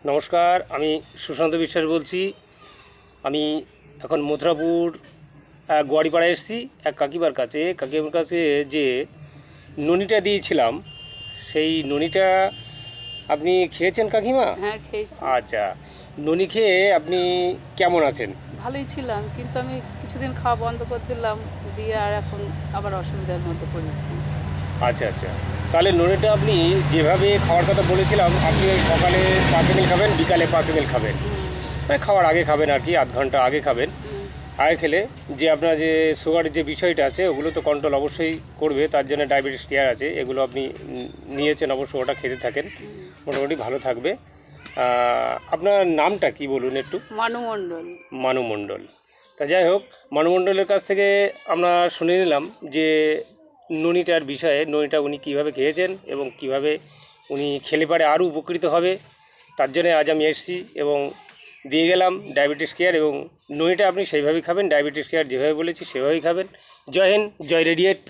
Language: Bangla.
নমস্কার, আমি সুশান্ত বিশ্বাস বলছি। আমি এখন মথুরাপুর গোয়ারিপাড়ায় এসেছি এক কাকিমার কাছে যে ননিটা দিয়েছিলাম, সেই ননিটা আপনি খেয়েছেন কাকিমা? হ্যাঁ, খেয়েছি। আচ্ছা, ননি খেয়ে আপনি কেমন আছেন? ভালোই ছিলাম, কিন্তু আমি কিছুদিন খাওয়া বন্ধ করে দিলাম, দিয়ে আর এখন আবার অসুবিধার মধ্যে পড়েছি। আচ্ছা আচ্ছা, তাহলে ননিটা আপনি যেভাবে খাওয়ার কথা বলেছিলাম, আপনি ওই সকালে 5 ml খাবেন, বিকালে 5 ml খাবেন, হুম, মানে খাওয়ার আগে খাবেন আর কি, আধ ঘন্টা আগে খাবেন। হুম, আগে খেলে যে আপনার যে সুগারের যে বিষয়টা আছে ওগুলো তো কন্ট্রোল অবশ্যই করবে, তার জন্য ডায়াবেটিস কেয়ার আছে, এগুলো আপনি নিয়েছেন অবশ্য, ওটা খেতে থাকেন, হুম। মোটামুটি ভালো থাকবে। আপনার নামটা কি বলুন একটু? মানু মণ্ডল। মানু মণ্ডল। তা যাই হোক, মানু মণ্ডলের কাছ থেকে আমরা শুনে নিলাম যে ননিটার বিষয়ে, ননিটা উনি কীভাবে খেয়েছেন এবং কিভাবে উনি খেলে পারে আরও উপকৃত হবে, তার জন্য আজ আমি এসেছি এবং দিয়ে গেলাম ডায়াবেটিস কেয়ার। এবং ননিটা আপনি সেইভাবেই খাবেন, ডায়াবেটিস কেয়ার যেভাবে বলেছি সেভাবেই খাবেন। জয় হিন্দ, জয় রেডিয়েট।